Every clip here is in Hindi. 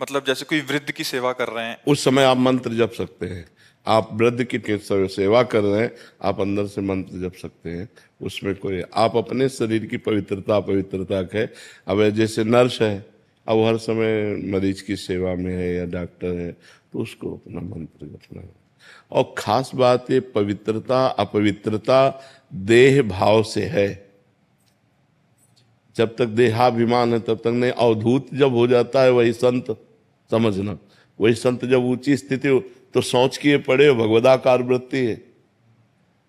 मतलब जैसे कोई वृद्ध की सेवा कर रहे हैं, उस समय आप मंत्र जप सकते हैं। आप वृद्ध की सेवा कर रहे हैं, आप अंदर से मंत्र जप सकते हैं। उसमें कोई, आप अपने शरीर की पवित्रता है। अब जैसे नर्स है, अब हर समय मरीज की सेवा में है या डॉक्टर है, तो उसको अपना मंत्र जपना है। और खास बात ये पवित्रता अपवित्रता देह भाव से है। जब तक देहाभिमान है तब तक नहीं। अवधूत जब हो जाता है वही संत समझना। वही संत जब ऊंची स्थिति हो तो सोच किए पड़े हो, भगवदाकार वृत्ति है।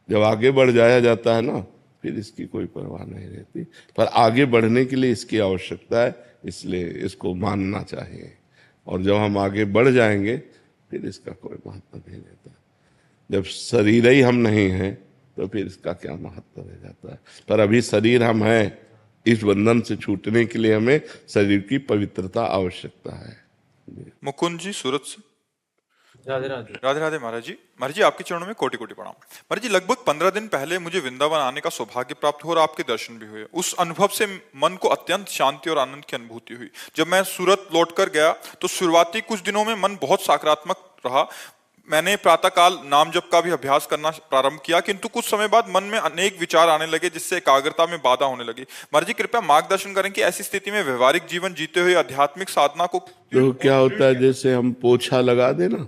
जब आगे बढ़ जाया जाता है ना, फिर इसकी कोई परवाह नहीं रहती। पर आगे बढ़ने के लिए इसकी आवश्यकता है, इसलिए इसको मानना चाहिए। और जब हम आगे बढ़ जाएंगे फिर इसका कोई महत्व नहीं रहता। जब शरीर ही हम नहीं हैं तो फिर इसका क्या महत्व रह जाता है। पर अभी शरीर हम हैं, इस बंधन से छूटने के लिए हमें शरीर की पवित्रता आवश्यकता है। मुकुंद जी सूरत से। राधे राधे। राधे राधे महाराज जी। महाराज जी आपके चरणों में कोटि कोटि प्रणाम। महाराज जी लगभग 15 दिन पहले मुझे वृंदावन आने का सौभाग्य प्राप्त हुआ और आपके दर्शन भी हुए। उस अनुभव से मन को अत्यंत शांति और आनंद की अनुभूति हुई। जब मैं सूरत लौटकर गया तो शुरुआती कुछ दिनों में मन बहुत सकारात्मक रहा। मैंने प्रातःकाल नाम जप का भी अभ्यास करना प्रारंभ किया, किंतु कुछ समय बाद मन में अनेक विचार आने लगे जिससे एकाग्रता में बाधा होने लगी। महाराज जी कृपया मार्गदर्शन करें कि ऐसी स्थिति में व्यवहारिक जीवन जीते हुए आध्यात्मिक साधना को तो क्या होता है, जैसे हम पोछा लगा देना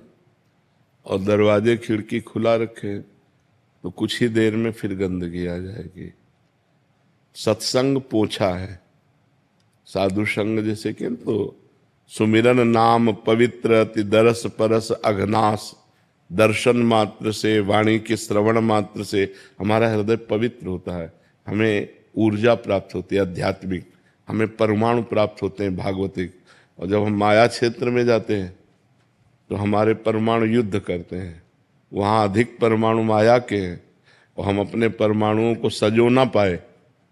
और दरवाजे खिड़की खुला रखे तो कुछ ही देर में फिर गंदगी आ जाएगी। सत्संग पोछा है, साधु संग जैसे कि तो सुमिरन नाम पवित्र अति दरस परस अघनास। दर्शन मात्र से, वाणी के श्रवण मात्र से हमारा हृदय पवित्र होता है। हमें ऊर्जा प्राप्त होती है आध्यात्मिक, हमें परमाणु प्राप्त होते हैं भागवतिक। और जब हम माया क्षेत्र में जाते हैं तो हमारे परमाणु युद्ध करते हैं। वहाँ अधिक परमाणु माया के हैं और हम अपने परमाणुओं को सजो ना पाए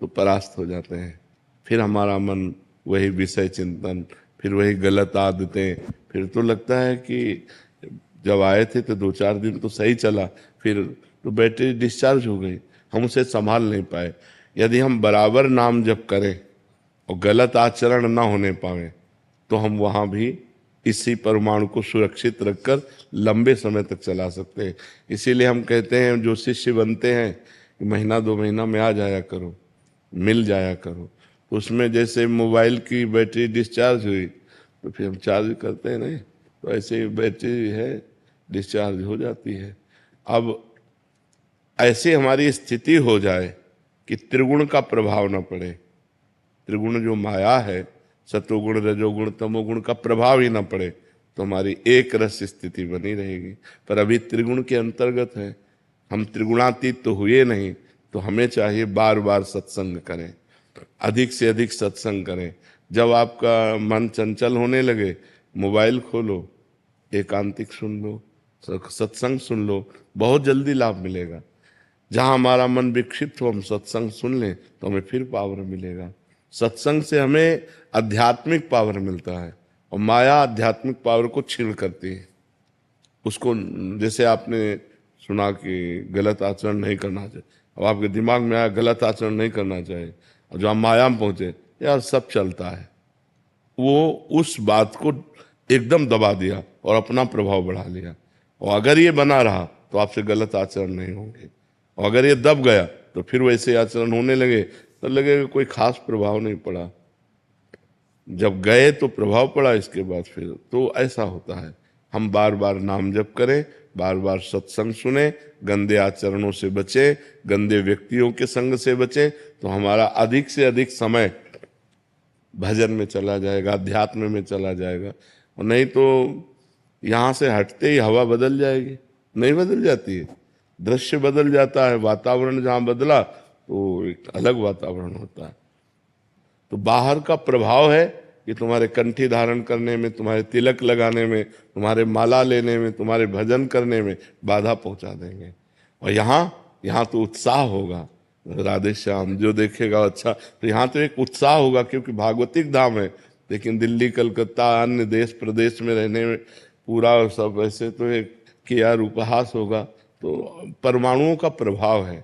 तो परास्त हो जाते हैं। फिर हमारा मन वही विषय चिंतन, फिर वही गलत आदतें। फिर तो लगता है कि जब आए थे तो 2-4 दिन तो सही चला, फिर तो बैटरी डिस्चार्ज हो गई, हम उसे संभाल नहीं पाए। यदि हम बराबर नाम जप करें और गलत आचरण ना होने पाए तो हम वहाँ भी इसी परमाणु को सुरक्षित रखकर लंबे समय तक चला सकते हैं। इसीलिए हम कहते हैं जो शिष्य बनते हैं कि महीना 2 महीना में आ जाया करो, मिल जाया करो। तो उसमें जैसे मोबाइल की बैटरी डिस्चार्ज हुई तो फिर हम चार्ज करते हैं नहीं, तो ऐसे ही बैटरी है डिस्चार्ज हो जाती है। अब ऐसे हमारी स्थिति हो जाए कि त्रिगुण का प्रभाव न पड़े। त्रिगुण जो माया है, सतोगुण रजोगुण तमोगुण का प्रभाव ही ना पड़े तो हमारी एक रस स्थिति बनी रहेगी। पर अभी त्रिगुण के अंतर्गत है, हम त्रिगुणातीत तो हुए नहीं। तो हमें चाहिए बार बार सत्संग करें, अधिक से अधिक सत्संग करें। जब आपका मन चंचल होने लगे, मोबाइल खोलो, एकांतिक सुन लो, सत्संग सुन लो, बहुत जल्दी लाभ मिलेगा। जहाँ हमारा मन विक्षिप्त हो हम सत्संग सुन लें तो हमें फिर पावर मिलेगा। सत्संग से हमें आध्यात्मिक पावर मिलता है और माया आध्यात्मिक पावर को छीण करती है। उसको जैसे आपने सुना कि गलत आचरण नहीं करना चाहिए, अब आपके दिमाग में आया गलत आचरण नहीं करना चाहिए, और जो आप माया में पहुंचे यार सब चलता है, वो उस बात को एकदम दबा दिया और अपना प्रभाव बढ़ा लिया। और अगर ये बना रहा तो आपसे गलत आचरण नहीं होंगे, और अगर ये दब गया तो फिर वैसे आचरण होने लगे तो लगेगा कोई खास प्रभाव नहीं पड़ा। जब गए तो प्रभाव पड़ा, इसके बाद फिर तो ऐसा होता है। हम बार बार नाम जप करें, बार बार सत्संग सुने, गंदे आचरणों से बचें, गंदे व्यक्तियों के संग से बचें, तो हमारा अधिक से अधिक समय भजन में चला जाएगा, अध्यात्म में चला जाएगा। और नहीं तो यहाँ से हटते ही हवा बदल जाएगी, नहीं बदल जाती है, दृश्य बदल जाता है। वातावरण जहाँ बदला तो एक अलग वातावरण होता है। तो बाहर का प्रभाव है कि तुम्हारे कंठी धारण करने में, तुम्हारे तिलक लगाने में, तुम्हारे माला लेने में, तुम्हारे भजन करने में बाधा पहुंचा देंगे। और यहाँ तो उत्साह होगा, राधे श्याम जो देखेगा अच्छा, तो यहाँ तो एक उत्साह होगा क्योंकि भागवतिक धाम है। लेकिन दिल्ली कलकत्ता अन्य देश प्रदेश में रहने में पूरा सब ऐसे तो एक किया उपहास होगा। तो परमाणुओं का प्रभाव है।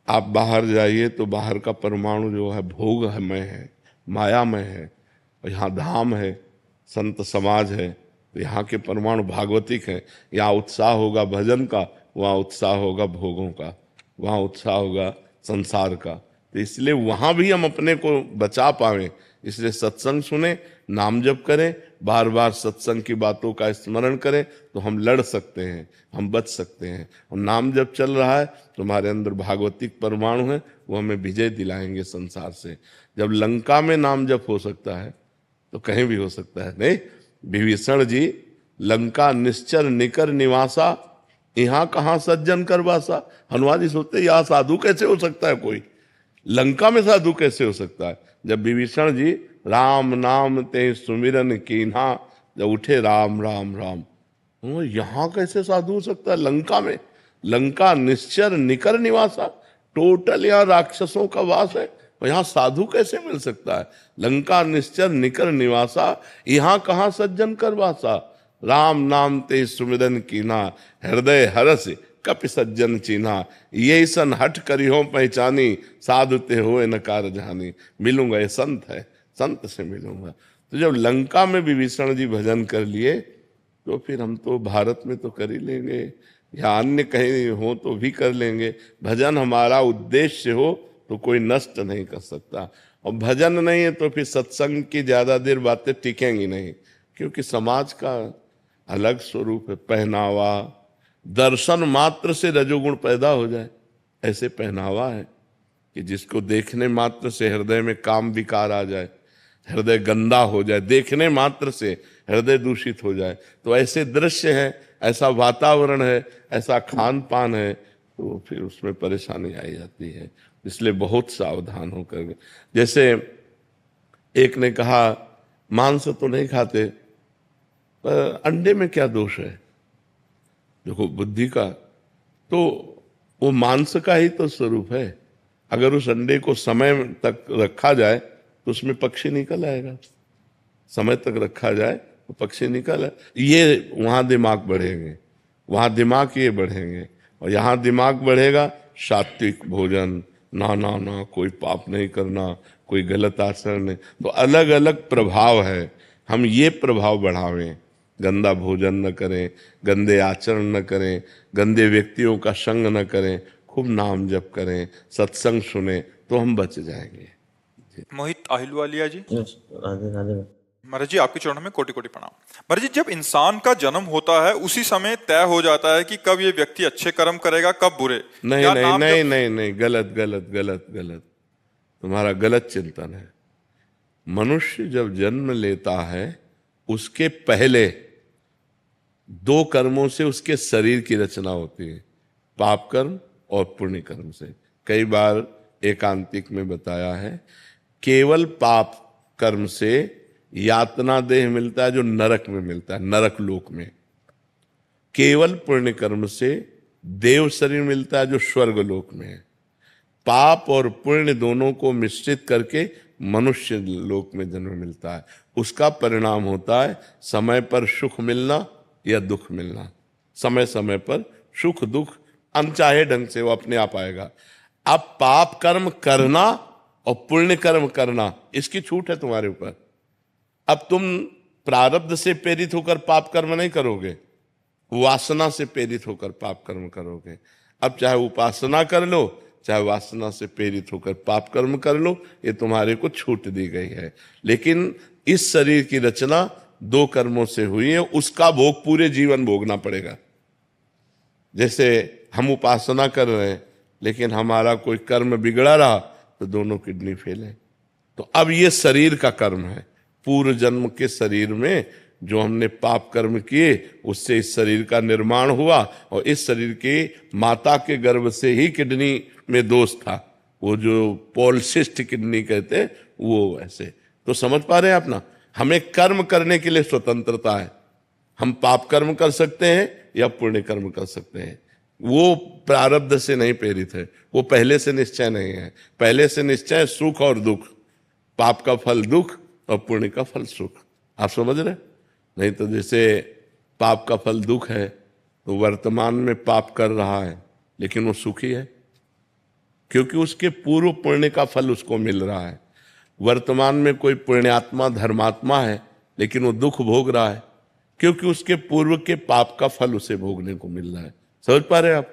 आप बाहर जाइए तो बाहर का परमाणु जो है भोगमय है, मायामय है, और यहाँ धाम है, संत समाज है, तो यहाँ के परमाणु भागवतिक हैं। यहाँ उत्साह होगा भजन का, वहाँ उत्साह होगा भोगों का, वहाँ उत्साह होगा संसार का। तो इसलिए वहाँ भी हम अपने को बचा पाएं, इसलिए सत्संग सुने, नाम जप करें, बार बार सत्संग की बातों का स्मरण करें, तो हम लड़ सकते हैं, हम बच सकते हैं। और नाम जप चल रहा है तो हमारे अंदर भागवतिक परमाणु है, वो हमें विजय दिलाएंगे संसार से। जब लंका में नाम जप हो सकता है तो कहीं भी हो सकता है। नहीं, विभीषण जी, लंका निश्चर निकर निवासा, यहाँ कहाँ सज्जन कर वासा। हनुमान जी सोचते यहाँ साधु कैसे हो सकता है, कोई लंका में साधु कैसे हो सकता है। जब विभीषण जी राम नाम ते सुमिरन कीन्हा, जब उठे राम राम राम, तो यहाँ कैसे साधु हो सकता है लंका में। लंका निश्चर निकर निवासा, टोटल यहाँ राक्षसों का वास है, और यहाँ साधु कैसे मिल सकता है। लंका निश्चर निकर निवासा, यहाँ कहाँ सज्जन कर वासा। राम नाम ते सुमिरन कीन्हा, हृदय हरस कपि सज्जन चीन्हा। ये सन हट करी हो पहचानी, साधु ते होए न कार जानी। मिलूंगा, ये संत है, संत से मिलूंगा। तो जब लंका में विभीषण जी भजन कर लिए, तो फिर हम तो भारत में तो कर ही लेंगे, या अन्य कहीं हो तो भी कर लेंगे। भजन हमारा उद्देश्य हो तो कोई नष्ट नहीं कर सकता। और भजन नहीं है तो फिर सत्संग की ज्यादा देर बातें टिकेंगी नहीं, क्योंकि समाज का अलग स्वरूप है। पहनावा, दर्शन मात्र से रजोगुण पैदा हो जाए, ऐसे पहनावा है कि जिसको देखने मात्र से हृदय में काम विकार आ जाए, हृदय गंदा हो जाए, देखने मात्र से हृदय दूषित हो जाए। तो ऐसे दृश्य है, ऐसा वातावरण है, ऐसा खान पान है, तो फिर उसमें परेशानी आई जाती है। इसलिए बहुत सावधान होकर। जैसे एक ने कहा मांस तो नहीं खाते, पर अंडे में क्या दोष है। देखो बुद्धि का तो वो मांस का ही तो स्वरूप है। अगर उस अंडे को समय तक रखा जाए तो उसमें पक्षी निकल आएगा, समय तक रखा जाए तो पक्षी निकल आए। ये वहां दिमाग बढ़ेंगे, वहां दिमाग ये बढ़ेंगे, और यहाँ दिमाग बढ़ेगा सात्विक भोजन, ना ना ना कोई पाप नहीं करना, कोई गलत आचरण नहीं। तो अलग अलग प्रभाव है, हम ये प्रभाव बढ़ावें। गंदा भोजन न करें, गंदे आचरण न करें, गंदे व्यक्तियों का संग न करें, खूब नाम जप करें, सत्संग सुने, तो हम बच जाएंगे। मोहित आहिलवालिया जी। राधे राधे। महाराज जी, आपके चरणों में कोटि कोटि प्रणाम। महाराज जी, जब इंसान का जन्म होता है उसी समय तय हो जाता है कि कब ये व्यक्ति अच्छे कर्म करेगा, कब बुरे। नहीं नहीं नहीं नहीं नहीं, गलत गलत गलत गलत, तुम्हारा गलत चिंतन है। मनुष्य जब जन्म लेता है उसके पहले दो कर्मों से उसके शरीर की रचना होती है, पाप कर्म और पुण्य कर्म से। कई बार एकांतिक में बताया है, केवल पाप कर्म से यातना देह मिलता है जो नरक में मिलता है, नरक लोक में। केवल पुण्य कर्म से देव शरीर मिलता है जो स्वर्ग लोक में है। पाप और पुण्य दोनों को मिश्रित करके मनुष्य लोक में जन्म मिलता है। उसका परिणाम होता है समय पर सुख मिलना या दुख मिलना। समय समय पर सुख दुख अनचाहे ढंग से वो अपने आप आएगा। अब पाप कर्म करना और पुण्य कर्म करना, इसकी छूट है तुम्हारे ऊपर। अब तुम प्रारब्ध से प्रेरित होकर पाप कर्म नहीं करोगे, वासना से प्रेरित होकर पाप कर्म करोगे। अब चाहे उपासना कर लो, चाहे वासना से प्रेरित होकर पाप कर्म कर लो, ये तुम्हारे को छूट दी गई है। लेकिन इस शरीर की रचना दो कर्मों से हुई है, उसका भोग पूरे जीवन भोगना पड़ेगा। जैसे हम उपासना कर रहे हैं लेकिन हमारा कोई कर्म बिगड़ा रहा तो दोनों किडनी फेल है। तो अब ये शरीर का कर्म है। पूर्व जन्म के शरीर में जो हमने पाप कर्म किए उससे इस शरीर का निर्माण हुआ, और इस शरीर के माता के गर्भ से ही किडनी में दोष था, वो जो पॉलिसिस्ट किडनी कहते हैं वो ऐसे। तो समझ पा रहे हैं आप ना, हमें कर्म करने के लिए स्वतंत्रता है। हम पाप कर्म कर सकते हैं या पुण्य कर्म कर सकते हैं, वो प्रारब्ध से नहीं प्रेरित है, वो पहले से निश्चय नहीं है। पहले से निश्चय सुख और दुख, पाप का फल दुख और पुण्य का फल सुख। आप समझ रहे? नहीं तो जैसे पाप का फल दुख है तो वर्तमान में पाप कर रहा है लेकिन वो सुखी है, क्योंकि उसके पूर्व पुण्य का फल उसको मिल रहा है। वर्तमान में कोई पुण्यात्मा धर्मात्मा है लेकिन वो दुख भोग रहा है क्योंकि उसके पूर्व के पाप का फल उसे भोगने को मिल रहा है। समझ पा रहे हैं आप?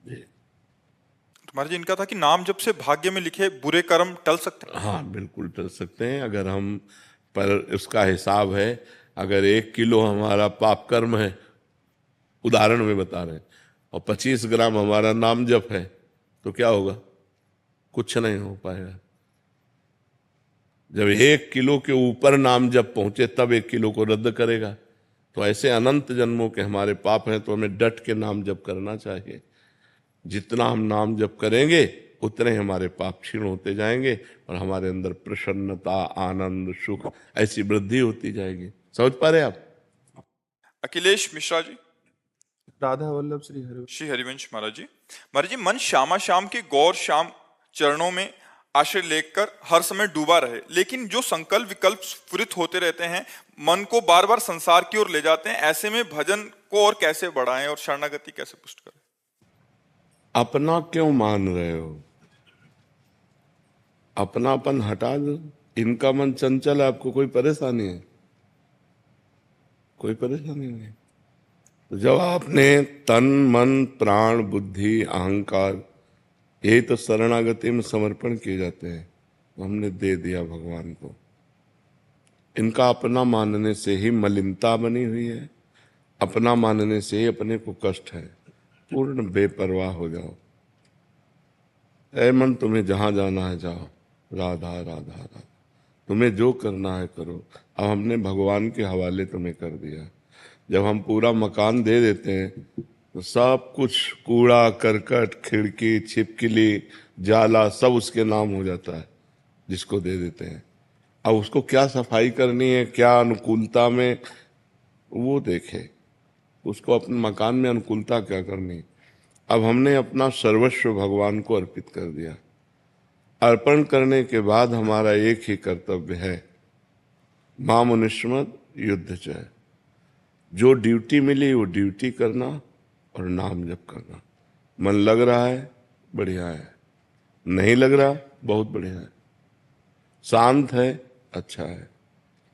तो महाराज जी, इनका था कि नाम जब से भाग्य में लिखे बुरे कर्म टल सकते हैं। हाँ, बिल्कुल टल सकते हैं। अगर हम पर उसका हिसाब है, अगर 1 किलो हमारा पाप कर्म है, उदाहरण में बता रहे हैं, और 25 ग्राम हमारा नाम जप है, तो क्या होगा? कुछ नहीं हो पाएगा। जब 1 किलो के ऊपर नाम जप पहुंचे तब 1 किलो को रद्द करेगा। तो ऐसे अनंत जन्मों के हमारे पाप हैं, तो हमें डट के नाम जप करना चाहिए। जितना हम नाम जप करेंगे उतने हमारे पाप क्षीण होते जाएंगे और हमारे अंदर प्रसन्नता, आनंद, सुख ऐसी वृद्धि होती जाएगी। समझ पा रहे आप? अखिलेश मिश्रा जी। राधा वल्लभ श्री हरिवंश महाराज जी। महाराज जी, मन श्यामा श्याम के गौर श्याम चरणों में आश्रय लेकर हर समय डूबा रहे, लेकिन जो संकल्प विकल्प स्फुरित होते रहते हैं मन को बार बार संसार की ओर ले जाते हैं। ऐसे में भजन को और कैसे बढ़ाएं और शरणागति कैसे पुष्ट करें? अपना क्यों मान रहे हो? अपनापन हटा दो। इनका मन चंचल है, आपको कोई परेशानी है? कोई परेशानी नहीं। तो जब आपने तन, मन, प्राण, बुद्धि, अहंकार, ये तो शरणागति में समर्पण किए जाते हैं, तो हमने दे दिया भगवान को। इनका अपना मानने से ही मलिनता बनी हुई है, अपना मानने से ही अपने को कष्ट है। पूर्ण बेपरवाह हो जाओ। ऐ मन, तुम्हें जहां जाना है जाओ, राधा राधा राधा, तुम्हें जो करना है करो। अब हमने भगवान के हवाले तुम्हें कर दिया। जब हम पूरा मकान दे देते हैं तो सब कुछ, कूड़ा करकट, खिड़की, छिपकली, जाला, सब उसके नाम हो जाता है जिसको दे देते हैं। अब उसको क्या सफाई करनी है, क्या अनुकूलता में, वो देखे। उसको अपने मकान में अनुकूलता क्या करनी। अब हमने अपना सर्वस्व भगवान को अर्पित कर दिया। अर्पण करने के बाद हमारा एक ही कर्तव्य है, मामुनिष्मद युद्ध चय। जो ड्यूटी मिली वो ड्यूटी करना और नाम जप करना। मन लग रहा है, बढ़िया है। नहीं लग रहा, बहुत बढ़िया है। शांत है, अच्छा है।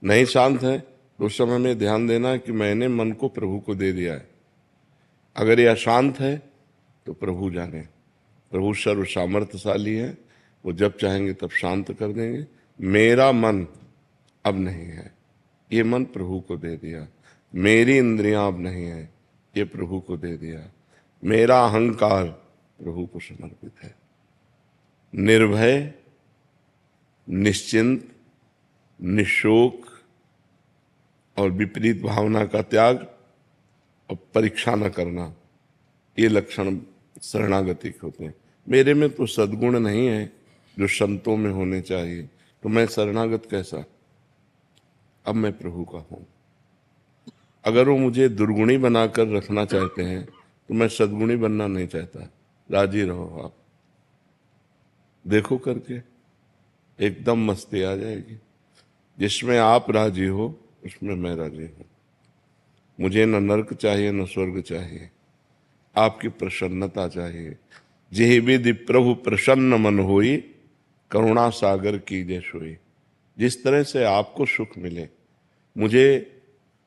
नहीं शांत है तो उस समय में ध्यान देना कि मैंने मन को प्रभु को दे दिया है। अगर यह अशांत है तो प्रभु जाने। प्रभु सर्व सामर्थ्यशाली है, वो जब चाहेंगे तब शांत कर देंगे। मेरा मन अब नहीं है, ये मन प्रभु को दे दिया। मेरी इंद्रियां अब नहीं है, ये प्रभु को दे दिया। मेरा अहंकार प्रभु को समर्पित है। निर्भय, निश्चिंत, निशोक और विपरीत भावना का त्याग और परीक्षा न करना, ये लक्षण शरणागति के होते हैं। मेरे में तो सद्गुण नहीं है जो संतों में होने चाहिए, तो मैं शरणागत कैसा? अब मैं प्रभु का हूं। अगर वो मुझे दुर्गुणी बनाकर रखना चाहते हैं तो मैं सद्गुणी बनना नहीं चाहता। राजी रहो आप, देखो करके एकदम मस्ती आ जाएगी। जिसमें आप राजी हो उसमें मैं राजी हूं। मुझे न नरक चाहिए न स्वर्ग चाहिए, आपकी प्रसन्नता चाहिए। जेहि विधि प्रभु प्रसन्न मन होई, करुणा सागर कीजे सोई। जिस तरह से आपको सुख मिले, मुझे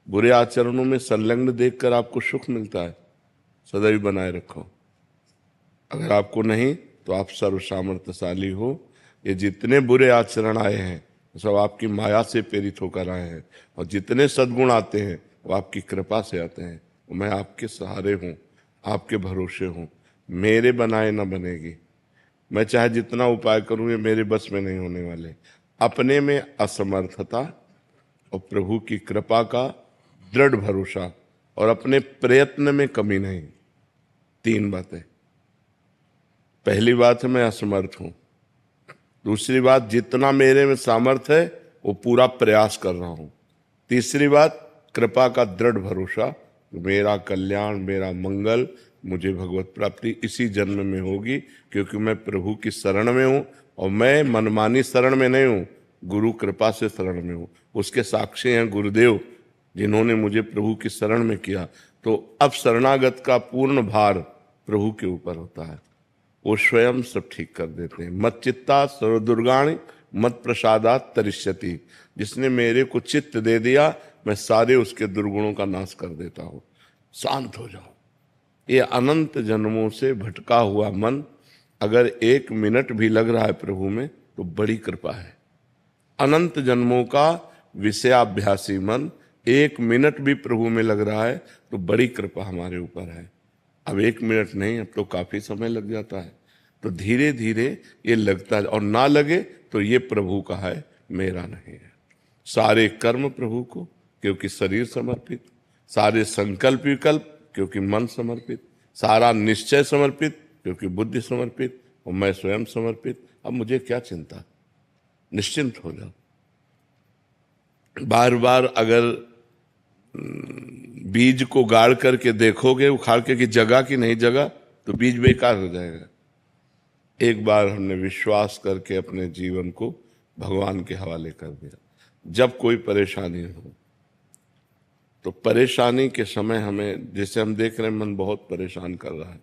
बुरे आचरणों में संलग्न देखकर आपको सुख मिलता है, सदैव बनाए रखो। अगर आपको नहीं तो आप सर्व सामर्थ्यशाली हो। ये जितने बुरे आचरण आए हैं सब आपकी माया से प्रेरित होकर आए हैं, और जितने सद्गुण आते हैं वो आपकी कृपा से आते हैं। मैं आपके सहारे हूँ, आपके भरोसे हूँ। मेरे बनाए न बनेगी। मैं चाहे जितना उपाय करूँ ये मेरे बस में नहीं होने वाले। अपने में असमर्थता और प्रभु की कृपा का दृढ़ भरोसा और अपने प्रयत्न में कमी नहीं। 3 बातें। पहली बात है मैं असमर्थ हूं। दूसरी बात, जितना मेरे में सामर्थ्य है वो पूरा प्रयास कर रहा हूं। तीसरी बात, कृपा का दृढ़ भरोसा, मेरा कल्याण, मेरा मंगल, मुझे भगवत प्राप्ति इसी जन्म में होगी, क्योंकि मैं प्रभु की शरण में हूं। और मैं मनमानी शरण में नहीं हूं, गुरु कृपा से शरण में हूं। उसके साक्षी हैं गुरुदेव, जिन्होंने मुझे प्रभु की शरण में किया। तो अब शरणागत का पूर्ण भार प्रभु के ऊपर होता है, वो स्वयं सब ठीक कर देते हैं। मच्चित्ता सर्वदुर्गाणि मत प्रसादात तरिष्यति। जिसने मेरे को चित्त दे दिया, मैं सारे उसके दुर्गुणों का नाश कर देता हूं। शांत हो जाओ। ये अनंत जन्मों से भटका हुआ मन अगर 1 मिनट भी लग रहा है प्रभु में, तो बड़ी कृपा है। अनंत जन्मों का विषयाभ्यासी मन 1 मिनट भी प्रभु में लग रहा है, तो बड़ी कृपा हमारे ऊपर है। अब 1 मिनट नहीं, अब तो काफी समय लग जाता है। तो धीरे धीरे ये लगता है, और ना लगे तो ये प्रभु का है, मेरा नहीं है। सारे कर्म प्रभु को, क्योंकि शरीर समर्पित, सारे संकल्प विकल्प क्योंकि मन समर्पित, सारा निश्चय समर्पित क्योंकि बुद्धि समर्पित, और मैं स्वयं समर्पित। अब मुझे क्या चिंता, निश्चिंत हो जाओ। बार बार अगर बीज को गाड़ करके देखोगे उखाड़ के कि जगह की नहीं जगह, तो बीज बेकार हो जाएगा। एक बार हमने विश्वास करके अपने जीवन को भगवान के हवाले कर दिया। जब कोई परेशानी हो, तो परेशानी के समय हमें, जैसे हम देख रहे हैं मन बहुत परेशान कर रहा है,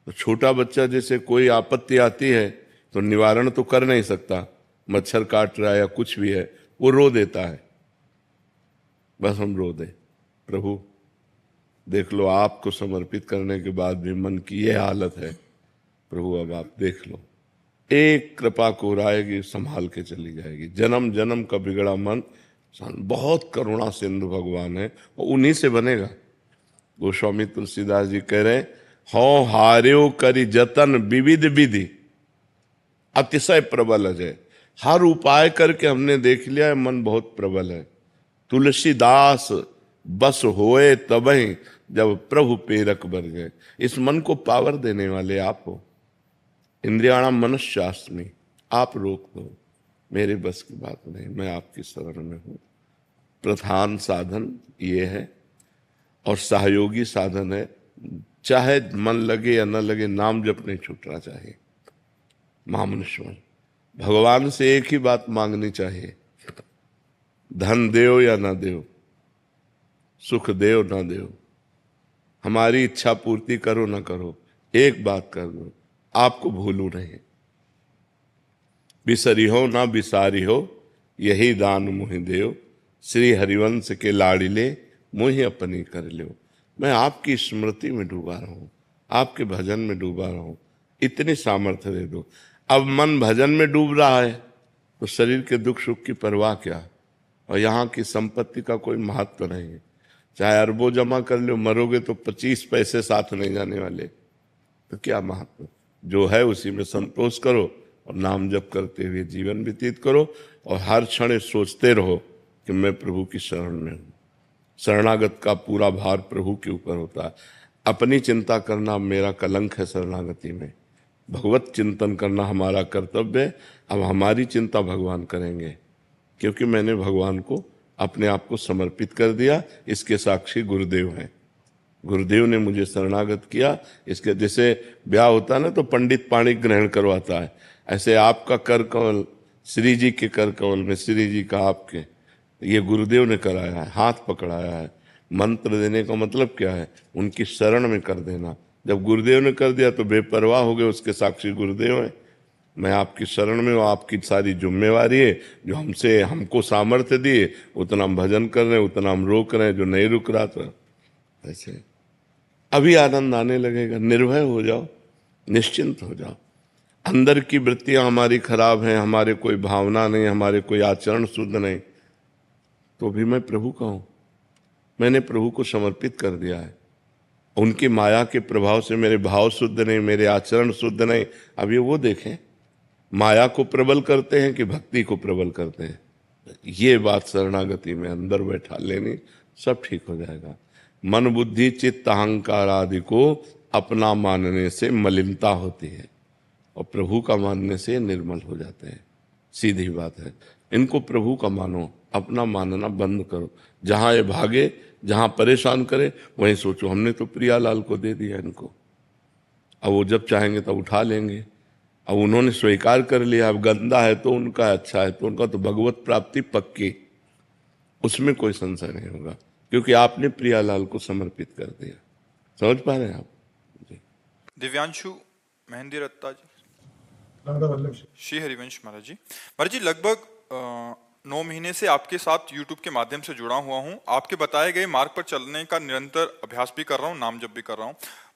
तो छोटा बच्चा जैसे कोई आपत्ति आती है तो निवारण तो कर नहीं सकता, मच्छर काट रहा है या कुछ भी है, वो रो देता है। बस हम रो दे, प्रभु देख लो, आपको समर्पित करने के बाद भी मन की ये हालत है, प्रभु अब आप देख लो। एक कृपा को राएगी, संभाल के चली जाएगी। जन्म जन्म का बिगड़ा मन, बहुत करुणा सिंधु भगवान है, और उन्हीं से बनेगा। गोस्वामी तुलसीदास जी कह रहे, हो हार्यो करी जतन विविध विधि, अतिशय प्रबल अजय। हर उपाय करके हमने देख लिया है, मन बहुत प्रबल है। तुलसीदास बस होए तबहि, जब प्रभु पेरक बर गए। इस मन को पावर देने वाले आप हो। इंद्रियाणाम मनश्चास्मि, आप रोक दो, मेरे बस की बात नहीं, मैं आपकी शरण में हूं। प्रधान साधन ये है, और सहयोगी साधन है, चाहे मन लगे या न लगे, नाम जप नहीं छूटना चाहिए। महामनुष्य भगवान से एक ही बात मांगनी चाहिए, धन देओ या ना देओ, सुख देओ ना देओ, हमारी इच्छा पूर्ति करो ना करो, एक बात कर दो, आपको भूलू नहीं। बिसरी हो ना बिसारी हो, यही दान मुहि देओ, श्री हरिवंश के लाड़िले मुहि अपनी कर लो। मैं आपकी स्मृति में डूबा रहा हूं, आपके भजन में डूबा रहा हूं, इतनी सामर्थ्य दे दो। अब मन भजन में डूब रहा है, तो शरीर के दुख सुख की परवाह क्या, और यहाँ की संपत्ति का कोई महत्व नहीं है। चाहे अरबों जमा कर लो, मरोगे तो 25 पैसे साथ नहीं जाने वाले, तो क्या महत्व। जो है उसी में संतोष करो, और नाम जप करते हुए जीवन व्यतीत करो, और हर क्षण सोचते रहो कि मैं प्रभु की शरण में हूं। शरणागत का पूरा भार प्रभु के ऊपर होता है। अपनी चिंता करना मेरा कलंक है शरणागति में, भगवत चिंतन करना हमारा कर्तव्य है। अब हमारी चिंता भगवान करेंगे, क्योंकि मैंने भगवान को अपने आप को समर्पित कर दिया। इसके साक्षी गुरुदेव हैं। गुरुदेव ने मुझे शरणागत किया। इसके जैसे ब्याह होता है ना, तो पंडित पाणी ग्रहण करवाता है, ऐसे आपका कर कमल, श्री जी के कर कमल में श्री जी का आपके, ये गुरुदेव ने कराया है, हाथ पकड़ाया है। मंत्र देने का मतलब क्या है, उनकी शरण में कर देना। जब गुरुदेव ने कर दिया तो बेपरवाह हो गए, उसके साक्षी गुरुदेव हैं। मैं आपकी शरण में हूँ, आपकी सारी जिम्मेवारी है। जो हमको सामर्थ्य दिए उतना हम भजन कर रहे हैं, उतना हम रोक रहे हैं, जो नहीं रुक रहा था। ऐसे अभी आनंद आने लगेगा। निर्भय हो जाओ, निश्चिंत हो जाओ। अंदर की वृत्तियां हमारी खराब हैं, हमारे कोई भावना नहीं, हमारे कोई आचरण शुद्ध नहीं, तो भी मैं प्रभु का हूं। मैंने प्रभु को समर्पित कर दिया है। उनकी माया के प्रभाव से मेरे भाव शुद्ध नहीं, मेरे आचरण शुद्ध नहीं। अब ये वो देखें, माया को प्रबल करते हैं कि भक्ति को प्रबल करते हैं। ये बात शरणागति में अंदर बैठा लेनी, सब ठीक हो जाएगा। मन बुद्धि चित्त अहंकार आदि को अपना मानने से मलिनता होती है, और प्रभु का मानने से निर्मल हो जाते हैं। सीधी बात है। इनको प्रभु का मानो, अपना मानना बंद करो। जहां ये भागे, जहां परेशान करे, वहीं सोचो हमने तो प्रियालाल को दे दिया इनको, अब वो जब चाहेंगे तब उठा लेंगे। अब उन्होंने स्वीकार कर लिया, अब गंदा है तो उनका, अच्छा है तो उनका, तो भगवत प्राप्ति पक्की, उसमें कोई संशय नहीं होगा, क्योंकि आपने प्रियालाल को समर्पित कर दिया। समझ पा रहे हैं आप? दिव्यांशु मेहंदी रत्ता जी। श्री हरिवंश महाराज जी। महाराज जी, लगभग 9 महीने से आपके साथ यूट्यूब के माध्यम से जुड़ा हुआ हूँ। आपके बताए गए मार्ग पर चलने का निरंतर अभ्यास भी कर रहा हूँ, नाम जप भी कर रहा हूँ।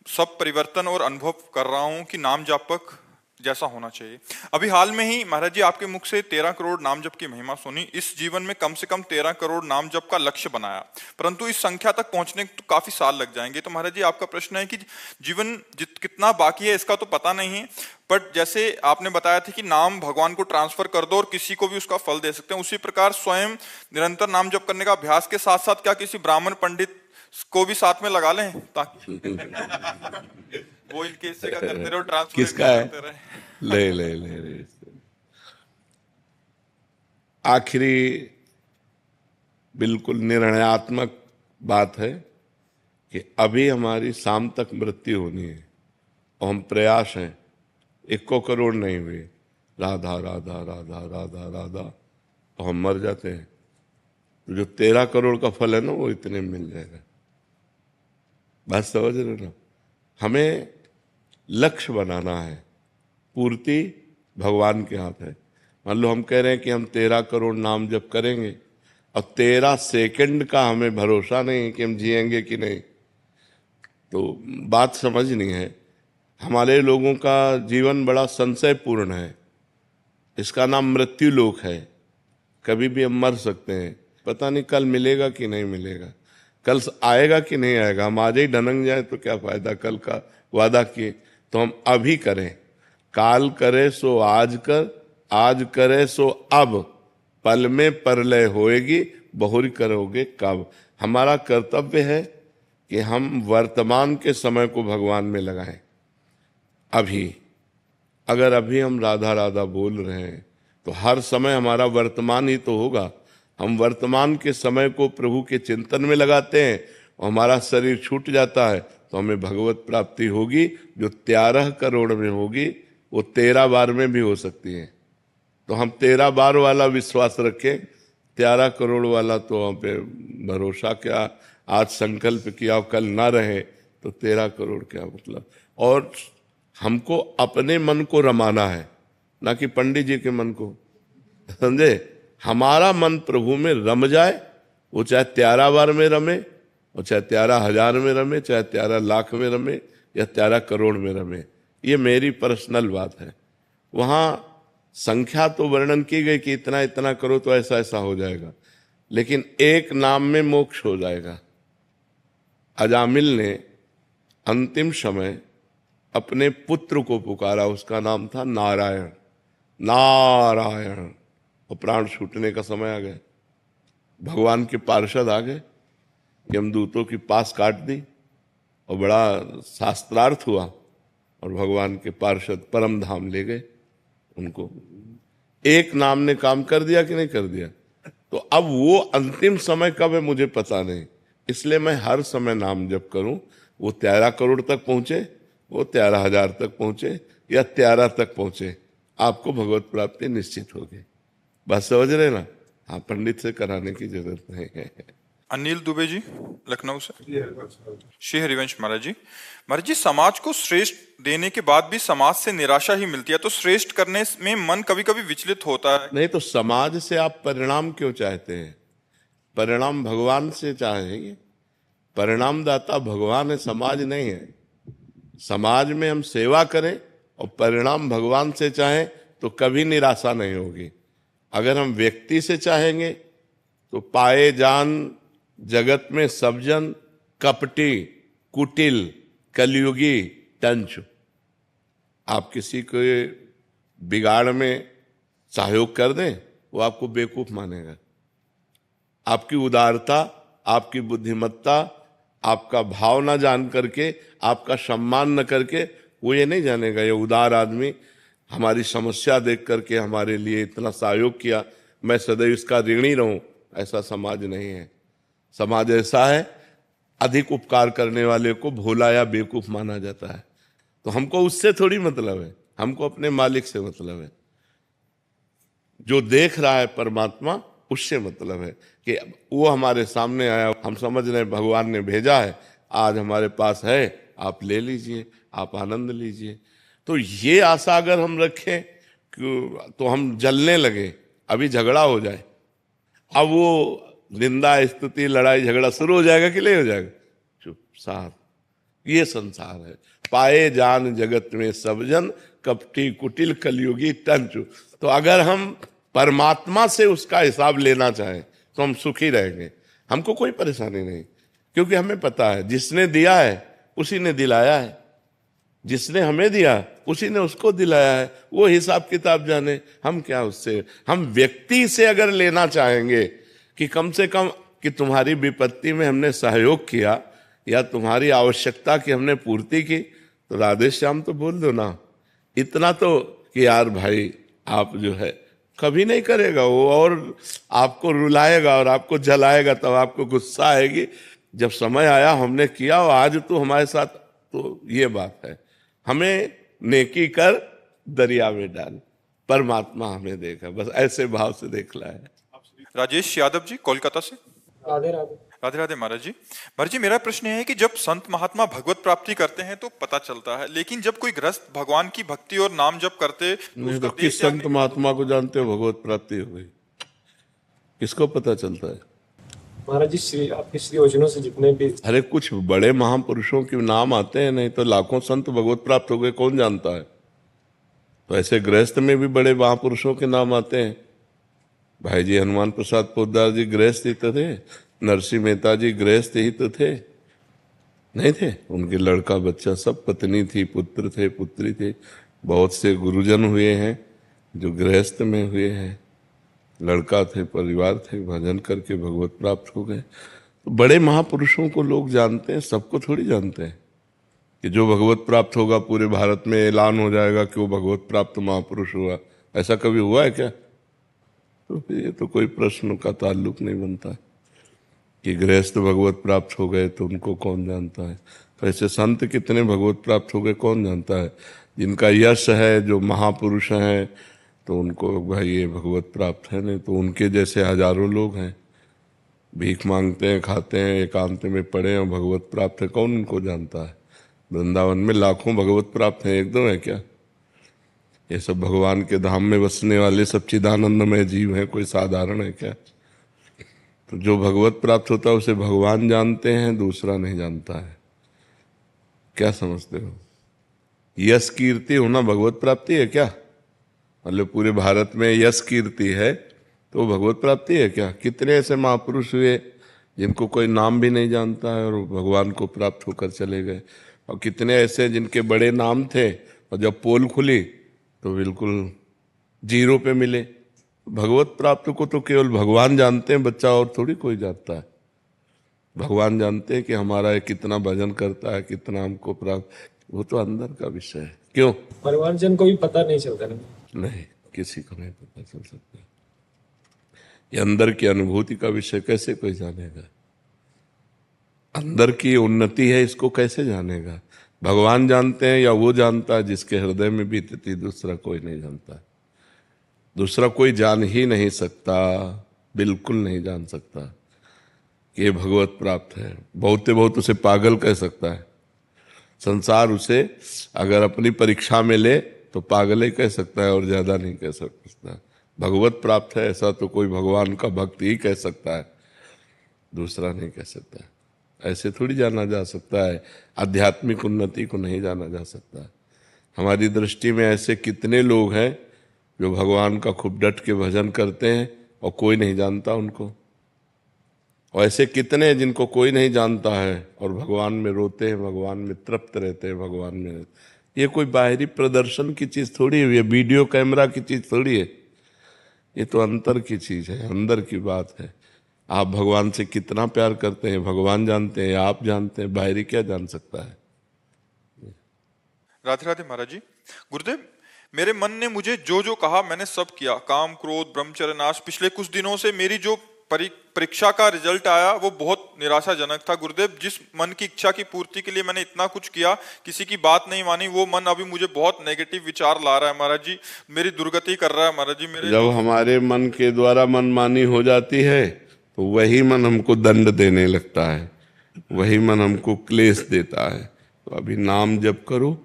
सब परिवर्तन और अनुभव कर रहा हूँ कि नाम जापक जैसा होना चाहिए। अभी हाल में ही महाराज जी आपके मुख से 13 करोड़ नाम जप की महिमा सुनी। इस जीवन में कम से कम 13 करोड़ नाम जप का लक्ष्य बनाया, परंतु इस संख्या तक पहुंचने तो काफी साल लग जाएंगे। तो महाराज जी आपका प्रश्न है कि जीवन कितना बाकी है इसका तो पता नहीं है, बट जैसे आपने बताया था कि नाम भगवान को ट्रांसफर कर दो और किसी को भी उसका फल दे सकते हैं, उसी प्रकार स्वयं निरंतर नाम जप करने का अभ्यास के साथ साथ क्या किसी ब्राह्मण पंडित को भी साथ में लगा लें ताकि वो इनके हिस्से का करते रहे, ट्रांसफर किसका है? करते रहे। ले आखिरी बिल्कुल निर्णयात्मक बात है कि अभी हमारी शाम तक मृत्यु होनी है और हम प्रयास हैं 1 करोड़ नहीं हुए, राधा राधा राधा राधा राधा, और हम मर जाते हैं। तो जो 13 करोड़ का फल है ना वो इतने मिल जाएगा। बात समझ रहे ना? हमें लक्ष्य बनाना है, पूर्ति भगवान के हाथ है। मान लो हम कह रहे हैं कि हम 13 करोड़ नाम जप करेंगे और 13 सेकंड का हमें भरोसा नहीं कि हम जिएंगे कि नहीं, तो बात समझनी है। हमारे लोगों का जीवन बड़ा संशयपूर्ण है, इसका नाम मृत्यु लोक है। कभी भी हम मर सकते हैं, पता नहीं कल मिलेगा कि नहीं मिलेगा, कल आएगा कि नहीं आएगा। हम आज ही ढनक जाए तो क्या फायदा, कल का वादा किए। तो हम अभी करें, काल करे सो आज कर, आज करे सो अब, पल में परलय होएगी, बहुरी करोगे कब। हमारा कर्तव्य है कि हम वर्तमान के समय को भगवान में लगाएं। अभी अगर अभी हम राधा राधा बोल रहे हैं तो हर समय हमारा वर्तमान ही तो होगा। हम वर्तमान के समय को प्रभु के चिंतन में लगाते हैं और हमारा शरीर छूट जाता है तो हमें भगवत प्राप्ति होगी, जो 13 करोड़ में होगी वो 13 बार में भी हो सकती है। तो हम 13 बार वाला विश्वास रखें, 13 करोड़ वाला तो हम पे भरोसा क्या। आज संकल्प किया कल ना रहे तो 13 करोड़ क्या मतलब। और हमको अपने मन को रमाना है, ना कि पंडित जी के मन को, समझे। हमारा मन प्रभु में रम जाए, वो चाहे 13 बार में रमे, वो चाहे 13,000 में रमे, चाहे 13 लाख में रमे या 13 करोड़ में रमे। ये मेरी पर्सनल बात है। वहाँ संख्या तो वर्णन की गई कि इतना इतना करो तो ऐसा ऐसा हो जाएगा, लेकिन एक नाम में मोक्ष हो जाएगा। अजामिल ने अंतिम समय अपने पुत्र को पुकारा, उसका नाम था नारायण। नारायण, और प्राण छूटने का समय आ गया। भगवान के पार्षद आ गए, यमदूतों की पास काट दी और बड़ा शास्त्रार्थ हुआ और भगवान के पार्षद परम धाम ले गए उनको। एक नाम ने काम कर दिया कि नहीं कर दिया। तो अब वो अंतिम समय कब है मुझे पता नहीं, इसलिए मैं हर समय नाम जप करूं। वो 13 करोड़ तक पहुंचे, वो 13,000 तक पहुंचे या 13 तक पहुंचे, आपको भगवत प्राप्ति निश्चित होगी। बात समझ रहे ना? हाँ, पंडित से कराने की जरूरत नहीं है। अनिल दुबे जी, लखनऊ से। श्री हरिवंश महाराज जी। महाराज जी, समाज को श्रेष्ठ देने के बाद भी समाज से निराशा ही मिलती है, तो श्रेष्ठ करने में मन कभी कभी विचलित होता है। नहीं तो समाज से आप परिणाम क्यों चाहते हैं? परिणाम भगवान से चाहेंगे। परिणाम दाता भगवान है, समाज नहीं है। समाज में हम सेवा करें और परिणाम भगवान से चाहें तो कभी निराशा नहीं होगी। अगर हम व्यक्ति से चाहेंगे तो पाए जान जगत में सब जन कपटी, कुटिल, कलयुगी, टंच। आप किसी को बिगाड़ में सहयोग कर दें, वो आपको बेवकूफ मानेगा। आपकी उदारता, आपकी बुद्धिमत्ता, आपका भाव ना जान करके, आपका सम्मान न करके, वो ये नहीं जानेगा ये उदार आदमी हमारी समस्या देख करके हमारे लिए इतना सहयोग किया, मैं सदैव इसका ऋणी रहूं। ऐसा समाज नहीं है। समाज ऐसा है, अधिक उपकार करने वाले को भोला या बेवकूफ माना जाता है। तो हमको उससे थोड़ी मतलब है, हमको अपने मालिक से मतलब है। जो देख रहा है परमात्मा, उससे मतलब है कि वो हमारे सामने आया, हम समझ रहे हैं भगवान ने भेजा है, आज हमारे पास है, आप ले लीजिए, आप आनंद लीजिए। तो ये आशा अगर हम रखें तो हम जलने लगे, अभी झगड़ा हो जाए, अब वो निंदा स्तुति लड़ाई झगड़ा शुरू हो जाएगा कि नहीं हो जाएगा? चुप साथ, ये संसार है। पाए जान जगत में सब जन, कपटी कुटिल कलयुगी टंचु। तो अगर हम परमात्मा से उसका हिसाब लेना चाहें तो हम सुखी रहेंगे, हमको कोई परेशानी नहीं, क्योंकि हमें पता है जिसने दिया है उसी ने दिलाया है, जिसने हमें दिया उसी ने उसको दिलाया है, वो हिसाब किताब जाने, हम क्या उससे। हम व्यक्ति से अगर लेना चाहेंगे कि कम से कम कि तुम्हारी विपत्ति में हमने सहयोग किया या तुम्हारी आवश्यकता की हमने पूर्ति की, तो राधे श्याम तो बोल दो ना, इतना तो कि यार भाई आप जो है, कभी नहीं करेगा वो, और आपको रुलाएगा और आपको जलाएगा, तब आपको गुस्सा आएगी। जब समय आया हमने किया और आज तो हमारे साथ, तो ये बात है। हमें नेकी कर दरिया में डाल, परमात्मा हमें देखा, बस ऐसे भाव से देखना है। राजेश यादव जी कोलकाता से। राधे राधे। राधे राधे महाराज जी। महाराज जी, मेरा प्रश्न है कि जब संत महात्मा भगवत प्राप्ति करते हैं तो पता चलता है, लेकिन जब कोई गृहस्थ भगवान की भक्ति और नाम जप करते नहीं तो किस संत महात्मा को जानते हो भगवत प्राप्ति हो गई? किसको पता चलता है? महाराज जी, श्री आपके श्री वचनों से जितने भी, अरे कुछ बड़े महापुरुषों के नाम आते हैं, नहीं तो लाखों संत भगवत प्राप्त हो गए, कौन जानता है? तो ऐसे गृहस्थ में भी बड़े महापुरुषों के नाम आते हैं। भाई जी हनुमान प्रसाद पोद्दार जी गृहस्थ ही तो थे, नरसिंह मेहता जी गृहस्थ ही तो थे, नहीं थे? उनके लड़का बच्चा सब, पत्नी थी, पुत्र थे, पुत्री थे। बहुत से गुरुजन हुए हैं जो गृहस्थ में हुए हैं, लड़का थे, परिवार थे, भजन करके भगवत प्राप्त हो गए। तो बड़े महापुरुषों को लोग जानते हैं, सबको थोड़ी जानते हैं कि जो भगवत प्राप्त होगा पूरे भारत में ऐलान हो जाएगा कि वो भगवत प्राप्त महापुरुष हुआ। ऐसा कभी हुआ है क्या? तो फिर ये तो कोई प्रश्न का ताल्लुक नहीं बनता कि गृहस्थ भगवत प्राप्त हो गए तो उनको कौन जानता है। तो ऐसे संत कितने भगवत प्राप्त हो गए कौन जानता है? जिनका यश है, जो महापुरुष हैं, तो उनको भाई ये भगवत प्राप्त है, नहीं तो उनके जैसे हजारों लोग हैं, भीख मांगते हैं, खाते हैं, एकांत में पड़े हैं, भगवत प्राप्त है, कौन उनको जानता है? वृंदावन में लाखों भगवत प्राप्त हैं, एक दो है क्या? ये सब भगवान के धाम में बसने वाले सच्चिदानंदमय जीव हैं, कोई साधारण है क्या? तो जो भगवत प्राप्त होता है उसे भगवान जानते हैं, दूसरा नहीं जानता है। क्या समझते हो? यश कीर्ति होना भगवत प्राप्ति है क्या? मतलब पूरे भारत में यश कीर्ति है तो भगवत प्राप्ति है क्या? कितने ऐसे महापुरुष हुए जिनको कोई नाम भी नहीं जानता है और भगवान को प्राप्त होकर चले गए, और कितने ऐसे जिनके बड़े नाम थे और जब पोल खुली तो बिल्कुल जीरो पे मिले। भगवत प्राप्त को तो केवल भगवान जानते हैं, बच्चा और थोड़ी कोई जानता है। भगवान जानते हैं कि हमारा ये कितना भजन करता है, कितना हमको प्राप्त, वो तो अंदर का विषय है। क्यों? परिवार जन को भी पता नहीं चलता ना। नहीं, किसी को नहीं पता चल सकता। ये अंदर की अनुभूति का विषय, कैसे कोई जानेगा? अंदर की उन्नति है, इसको कैसे जानेगा? भगवान जानते हैं या वो जानता है जिसके हृदय में बीतती, दूसरा कोई नहीं जानता। दूसरा कोई जान ही नहीं सकता, बिल्कुल नहीं जान सकता कि ये भगवत प्राप्त है। बहुत बहुत उसे पागल कह सकता है संसार, उसे अगर अपनी परीक्षा में ले तो पागल ही कह सकता है और ज्यादा नहीं कह सकता। भगवत प्राप्त है ऐसा तो कोई भगवान का भक्त ही कह सकता है, दूसरा नहीं कह सकता। ऐसे थोड़ी जाना जा सकता है, आध्यात्मिक उन्नति को नहीं जाना जा सकता। हमारी दृष्टि में ऐसे कितने लोग हैं जो भगवान का खूब डट के भजन करते हैं और कोई नहीं जानता उनको, और ऐसे कितने जिनको कोई नहीं जानता है और भगवान में रोते हैं, भगवान में तृप्त रहते हैं, भगवान में रहते। ये कोई बाहरी प्रदर्शन की चीज थोड़ी है, ये वीडियो कैमरा की चीज थोड़ी है, ये तो अंतर की चीज है, अंदर की बात है। आप भगवान से कितना प्यार करते हैं भगवान जानते हैं, आप जानते हैं, बाहरी क्या जान सकता है। राधे राधे महाराज जी। गुरुदेव, मेरे मन ने मुझे जो जो कहा मैंने सब किया। काम, क्रोध, ब्रह्मचर्य नाश। पिछले कुछ दिनों से मेरी जो परीक्षा का रिजल्ट आया वो बहुत निराशाजनक था। गुरुदेव, जिस मन की इच्छा की पूर्ति के लिए मैंने इतना कुछ किया, किसी की बात नहीं मानी, वो मन अभी मुझे बहुत नेगेटिव विचार ला रहा है महाराज जी, मेरी दुर्गति कर रहा है महाराज जी। मेरे जब हमारे मन के द्वारा मनमानी हो जाती है तो वही मन हमको दंड देने लगता है, वही मन हमको क्लेश देता है। तो अभी नाम जप करो,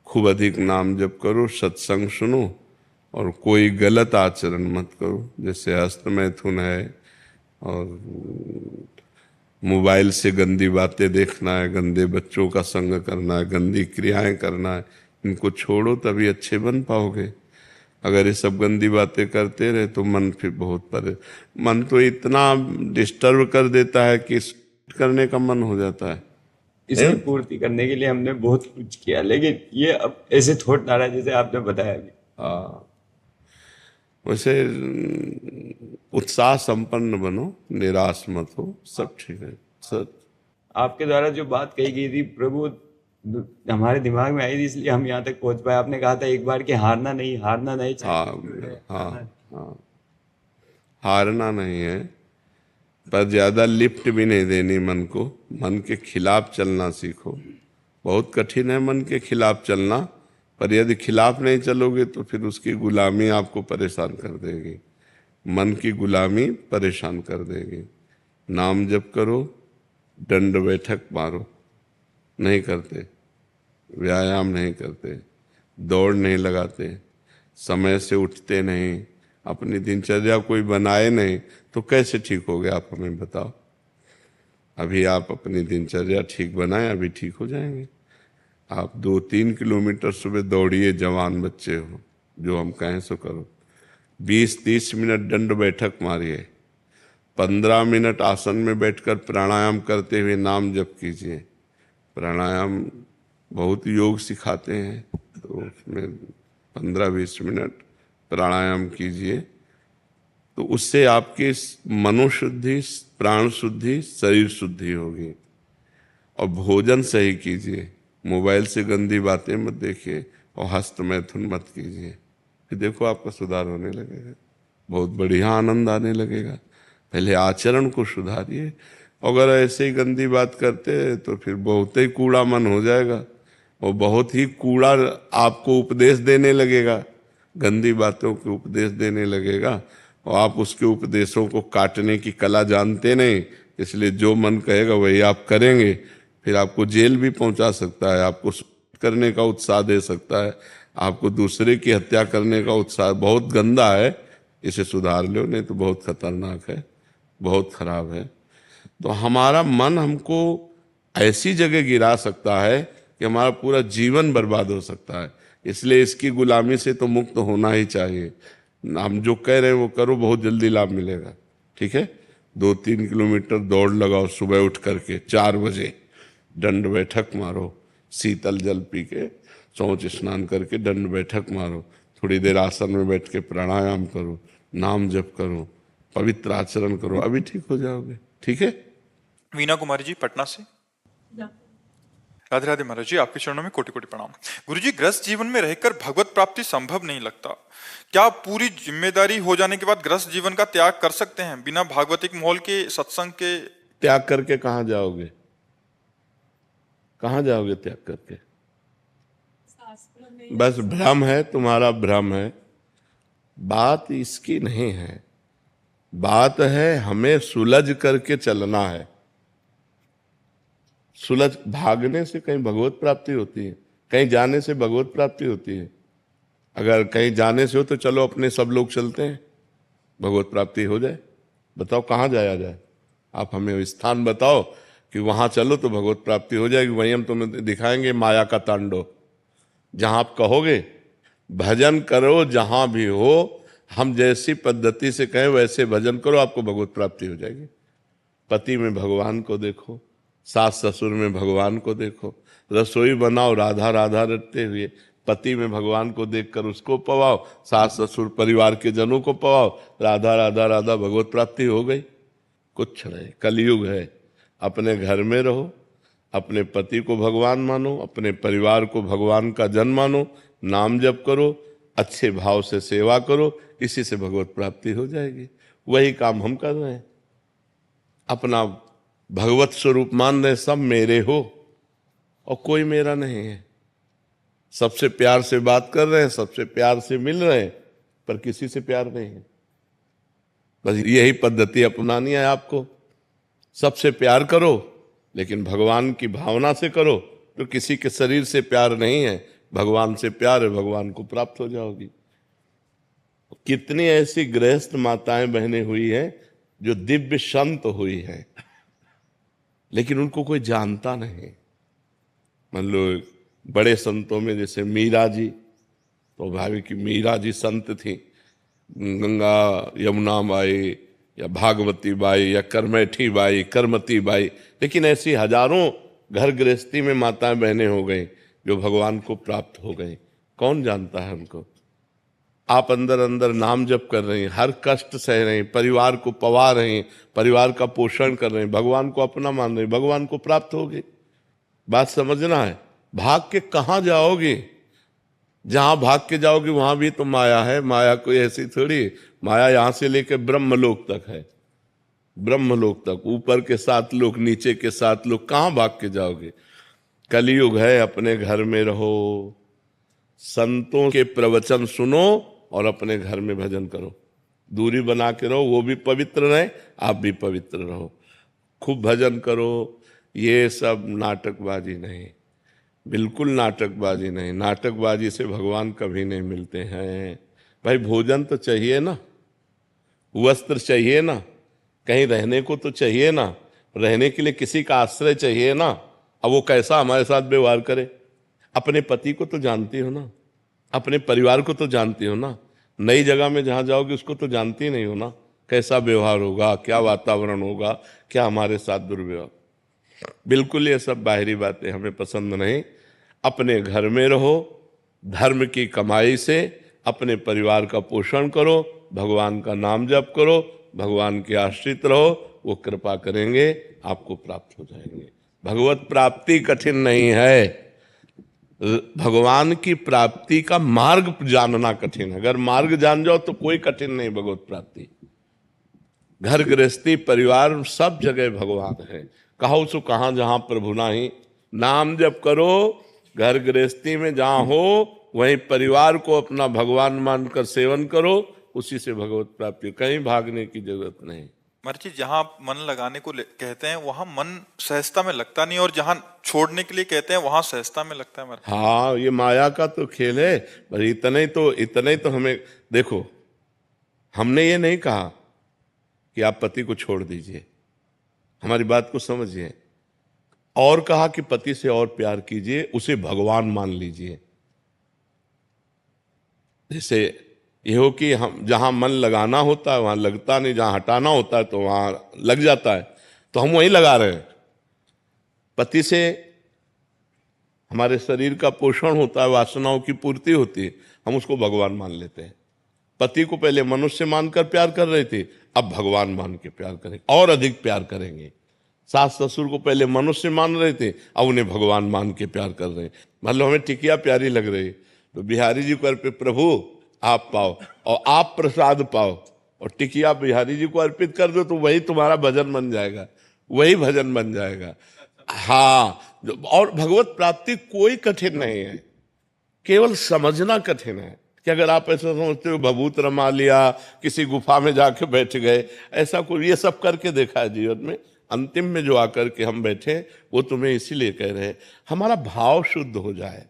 खूब अधिक नाम जप करो, सत्संग सुनो, और कोई गलत आचरण मत करो, जैसे हस्त मैथुन है और मोबाइल से गंदी बातें देखना है, गंदे बच्चों का संग करना है, गंदी क्रियाएं करना है। इनको छोड़ो तभी अच्छे बन पाओगे। अगर ये सब गंदी बातें करते रहे तो मन फिर मन तो इतना डिस्टर्ब कर देता है कि करने का मन हो जाता है। इसकी पूर्ति करने के लिए हमने बहुत कुछ किया, लेकिन ये अब ऐसे थोट आ रहा है जैसे आपने बताया अभी। हाँ, वैसे उत्साह संपन्न बनो, निराश मत हो, सब ठीक है सब। आपके द्वारा जो बात कही गई थी प्रभु हमारे दिमाग में आई थी, इसलिए हम यहाँ तक पहुंच पाए। आपने कहा था एक बार कि हारना नहीं चाहिए। हाँ, हारना नहीं है, पर ज्यादा लिफ्ट भी नहीं देनी मन को। मन के खिलाफ चलना सीखो। बहुत कठिन है मन के खिलाफ चलना, पर यदि खिलाफ नहीं चलोगे तो फिर उसकी गुलामी आपको परेशान कर देगी। मन की गुलामी परेशान कर देगी। नाम जप करो, दंड बैठक मारो, नहीं करते, व्यायाम नहीं करते, दौड़ नहीं लगाते, समय से उठते नहीं, अपनी दिनचर्या कोई बनाए नहीं, तो कैसे ठीक हो गए आप हमें बताओ। अभी आप अपनी दिनचर्या ठीक बनाएं, अभी ठीक हो जाएंगे। आप 2-3 किलोमीटर सुबह दौड़िए, जवान बच्चे हो, जो हम कहें सो करो। 20-30 मिनट दंड बैठक मारिए, 15 मिनट आसन में बैठकर प्राणायाम करते हुए नाम जप कीजिए। प्राणायाम बहुत योग सिखाते हैं, तो उसमें 15-20 मिनट प्राणायाम कीजिए, तो उससे आपकी मनोशुद्धि, प्राण शुद्धि, शरीर शुद्धि होगी। और भोजन सही कीजिए, मोबाइल से गंदी बातें मत देखिए और हस्त मैथुन मत कीजिए। फिर देखो आपका सुधार होने लगेगा, बहुत बढ़िया आनंद आने लगेगा। पहले आचरण को सुधारिए। अगर ऐसे ही गंदी बात करते तो फिर बहुत ही कूड़ा मन हो जाएगा, और बहुत ही कूड़ा आपको उपदेश देने लगेगा, गंदी बातों के उपदेश देने लगेगा, और आप उसके उपदेशों को काटने की कला जानते नहीं, इसलिए जो मन कहेगा वही आप करेंगे। फिर आपको जेल भी पहुंचा सकता है, आपको करने का उत्साह दे सकता है, आपको दूसरे की हत्या करने का उत्साह। बहुत गंदा है, इसे सुधार लो, नहीं तो बहुत खतरनाक है, बहुत खराब है। तो हमारा मन हमको ऐसी जगह गिरा सकता है कि हमारा पूरा जीवन बर्बाद हो सकता है। इसलिए इसकी गुलामी से तो मुक्त होना ही चाहिए। हम जो कह रहे हैं वो करो, बहुत जल्दी लाभ मिलेगा। ठीक है, 2-3 किलोमीटर दौड़ लगाओ, सुबह उठ करके 4 बजे दंड बैठक मारो, शीतल जल पी के, शौच स्नान करके दंड बैठक मारो, थोड़ी देर आसन में बैठ के प्राणायाम करो, नाम जप करो, पवित्र आचरण करो, अभी ठीक हो जाओगे। ठीक है। वीना कुमारी जी पटना से। राधे राधे महाराज जी, आपके चरणों में कोटि कोटि प्रणाम। गुरुजी, ग्रस्त जीवन में रहकर भगवत प्राप्ति संभव नहीं लगता। क्या पूरी जिम्मेदारी हो जाने के बाद ग्रस्त जीवन का त्याग कर सकते हैं बिना भागवतिक माहौल के, सत्संग के? त्याग करके कहाँ जाओगे? कहाँ जाओगे त्याग करके? बस भ्रम है, तुम्हारा भ्रम है। बात इसकी नहीं है, बात है हमें सुलझ करके चलना है। सुलझ भागने से कहीं भगवत प्राप्ति होती है? कहीं जाने से भगवत प्राप्ति होती है? अगर कहीं जाने से हो तो चलो अपने सब लोग चलते हैं, भगवत प्राप्ति हो जाए। बताओ कहाँ जाया जाए? आप हमें स्थान बताओ कि वहां चलो तो भगवत प्राप्ति हो जाएगी। वहीं हम तुम्हें दिखाएंगे माया का तांडव। जहां आप कहोगे भजन करो, जहां भी हो, हम जैसी पद्धति से कहें वैसे भजन करो, आपको भगवत प्राप्ति हो जाएगी। पति में भगवान को देखो, सास ससुर में भगवान को देखो, रसोई बनाओ राधा राधा रटते हुए, पति में भगवान को देखकर उसको पवाओ, सास ससुर परिवार के जनों को पवाओ, राधा राधा राधा, भगवत प्राप्ति हो गई। कुछ नहीं, कलयुग है। अपने घर में रहो, अपने पति को भगवान मानो, अपने परिवार को भगवान का जन मानो, नाम जप करो, अच्छे भाव से सेवा करो, इसी से भगवत प्राप्ति हो जाएगी। वही काम हम कर रहे हैं। अपना भगवत स्वरूप मान रहे, सब मेरे हो और कोई मेरा नहीं है। सबसे प्यार से बात कर रहे हैं, सबसे प्यार से मिल रहे हैं, पर किसी से प्यार नहीं है। बस यही पद्धति अपनानी है आपको। सबसे प्यार करो, लेकिन भगवान की भावना से करो, तो किसी के शरीर से प्यार नहीं है, भगवान से प्यार है, भगवान को प्राप्त हो जाओगी। कितनी ऐसी गृहस्थ माताएं बहनें हुई हैं जो दिव्य संत हुई हैं, लेकिन उनको कोई जानता नहीं। मान लो बड़े संतों में जैसे मीरा जी, तो भावी की मीरा जी संत थी, गंगा यमुना बाई या भागवती बाई या करमैठी बाई, करमती बाई, लेकिन ऐसी हजारों घर गृहस्थी में माताएं बहनें हो गई जो भगवान को प्राप्त हो गई। कौन जानता है उनको? आप अंदर अंदर नाम जप कर रहे हैं, हर कष्ट सह रहे हैं, परिवार को पवा रहे हैं, परिवार का पोषण कर रहे हैं, भगवान को अपना मान रहे हैं, भगवान को प्राप्त होगे। बात समझना है। भाग के कहाँ जाओगे? जहां भाग के जाओगे वहां भी तो माया है। माया कोई ऐसी थोड़ी, माया यहां से लेकर ब्रह्मलोक तक है, ब्रह्मलोक तक, ऊपर के 7 लोक, नीचे के 7 लोक, कहां भाग के जाओगे? कलयुग है, अपने घर में रहो, संतों के प्रवचन सुनो और अपने घर में भजन करो, दूरी बना के रहो, वो भी पवित्र रहे, आप भी पवित्र रहो, खूब भजन करो। ये सब नाटकबाजी नहीं, बिल्कुल नाटकबाजी नहीं। नाटकबाजी से भगवान कभी नहीं मिलते हैं। भाई भोजन तो चाहिए ना, वस्त्र चाहिए ना, कहीं रहने को तो चाहिए ना, रहने के लिए किसी का आश्रय चाहिए ना। अब वो कैसा हमारे साथ व्यवहार करे? अपने पति को तो जानती हो ना, अपने परिवार को तो जानती हो ना, नई जगह में जहां जाओगे उसको तो जानती नहीं हो ना, कैसा व्यवहार होगा, क्या वातावरण होगा, क्या हमारे साथ दुर्व्यवहार। बिल्कुल ये सब बाहरी बातें हमें पसंद नहीं। अपने घर में रहो, धर्म की कमाई से अपने परिवार का पोषण करो, भगवान का नाम जप करो, भगवान के आश्रित रहो, वो कृपा करेंगे, आपको प्राप्त हो जाएंगे। भगवत प्राप्ति कठिन नहीं है, भगवान की प्राप्ति का मार्ग जानना कठिन है। अगर मार्ग जान जाओ तो कोई कठिन नहीं भगवत प्राप्ति। घर गृहस्थी परिवार सब जगह भगवान है। कहो सो कहाँ जहां प्रभु नाही, नाम जप करो, घर गृहस्थी में जहां हो वहीं परिवार को अपना भगवान मानकर सेवन करो, उसी से भगवत प्राप्ति। कहीं भागने की जरूरत नहीं। महाराज जी, जहां मन लगाने को कहते हैं वहां मन सहजता में लगता नहीं, और जहां छोड़ने के लिए कहते हैं वहां सहजता में लगता है महाराज। हाँ, ये माया का तो खेल है। पर इतने ही तो हमें देखो, हमने ये नहीं कहा कि आप पति को छोड़ दीजिए, हमारी बात को समझिए, और कहा कि पति से और प्यार कीजिए, उसे भगवान मान लीजिए। जैसे ये हो कि हम जहां मन लगाना होता है वहां लगता नहीं, जहां हटाना होता है तो वहां लग जाता है, तो हम वहीं लगा रहे हैं। पति से हमारे शरीर का पोषण होता है, वासनाओं की पूर्ति होती है, हम उसको भगवान मान लेते हैं। पति को पहले मनुष्य मानकर प्यार कर रहे थे, अब भगवान मान के प्यार करेंगे, और अधिक प्यार करेंगे। सास ससुर को पहले मनुष्य मान रहे थे, अब उन्हें भगवान मान के प्यार कर रहे हैं। मतलब हमें टिकिया प्यारी लग रही तो बिहारी जी को अर्पित, प्रभु आप पाओ और आप प्रसाद पाओ, और टिकिया बिहारी जी को अर्पित कर दो तो वही तुम्हारा भजन बन जाएगा, वही भजन बन जाएगा। हाँ, और भगवत प्राप्ति कोई कठिन नहीं है, केवल समझना कठिन है। कि अगर आप ऐसा समझते हो भभूत रमा लिया, किसी गुफा में जाके बैठ गए, ऐसा कोई, ये सब करके देखा है जीवन में। अंतिम में जो आकर के हम बैठे वो तुम्हें इसीलिए कह रहे हैं, हमारा भाव शुद्ध हो जाए।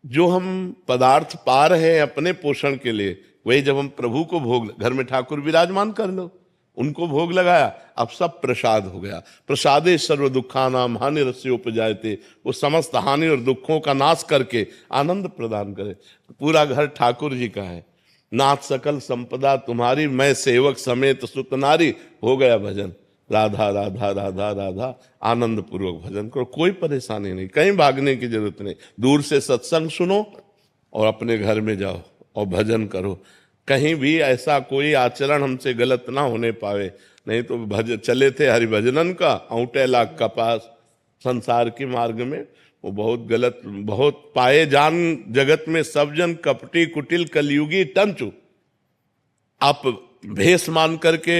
जो हम पदार्थ पा रहे हैं अपने पोषण के लिए, वही जब हम प्रभु को भोग, घर में ठाकुर विराजमान कर लो, उनको भोग लगाया, अब सब प्रसाद हो गया। प्रसादे सर्व दुखानाम हानि रस्योपजायते, वो समस्त हानि और दुखों का नाश करके आनंद प्रदान करे। पूरा घर ठाकुर जी का है। नाथ सकल संपदा तुम्हारी, मैं सेवक समेत सुत नारी, हो गया भजन। राधा राधा राधा राधा, आनंद पूर्वक भजन करो, कोई परेशानी नहीं, कहीं भागने की जरूरत नहीं। दूर से सत्संग सुनो और अपने घर में जाओ और भजन करो। कहीं भी ऐसा कोई आचरण हमसे गलत ना होने पावे, नहीं तो चले थे हरिभजनन का औंटे लाख का पास, संसार के मार्ग में वो बहुत गलत, बहुत पाए जान जगत में सब जन कपटी कुटिल कलयुगी टंचु। आप भेष मान करके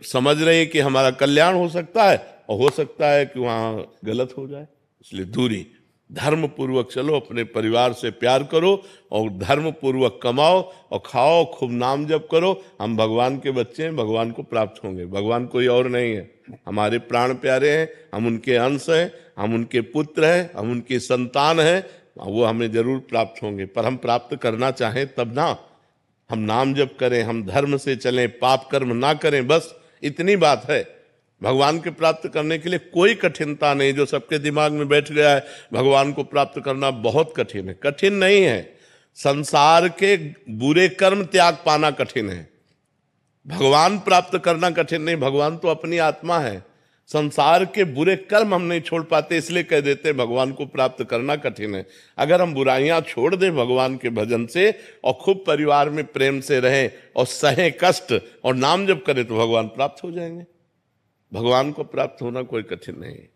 समझ रहे हैं कि हमारा कल्याण हो सकता है, और हो सकता है कि वहां गलत हो जाए, इसलिए दूरी। धर्म पूर्वक चलो, अपने परिवार से प्यार करो और धर्म पूर्वक कमाओ और खाओ, खूब नाम जप करो। हम भगवान के बच्चे हैं, भगवान को प्राप्त होंगे। भगवान कोई और नहीं है, हमारे प्राण प्यारे हैं, हम उनके अंश हैं, हम उनके पुत्र हैं, हम उनकी संतान हैं, वो हमें जरूर प्राप्त होंगे। पर हम प्राप्त करना चाहें तब ना, हम नाम जप करें, हम धर्म से चलें, पाप कर्म ना करें, बस इतनी बात है। भगवान के प्राप्त करने के लिए कोई कठिनता नहीं। जो सबके दिमाग में बैठ गया है भगवान को प्राप्त करना बहुत कठिन है, कठिन नहीं है। संसार के बुरे कर्म त्याग पाना कठिन है, भगवान प्राप्त करना कठिन नहीं। भगवान तो अपनी आत्मा है, संसार के बुरे कर्म हम नहीं छोड़ पाते, इसलिए कह देते भगवान को प्राप्त करना कठिन है। अगर हम बुराइयां छोड़ दें भगवान के भजन से और खूब परिवार में प्रेम से रहें और सहें कष्ट और नाम जप करें तो भगवान प्राप्त हो जाएंगे। भगवान को प्राप्त होना कोई कठिन नहीं है।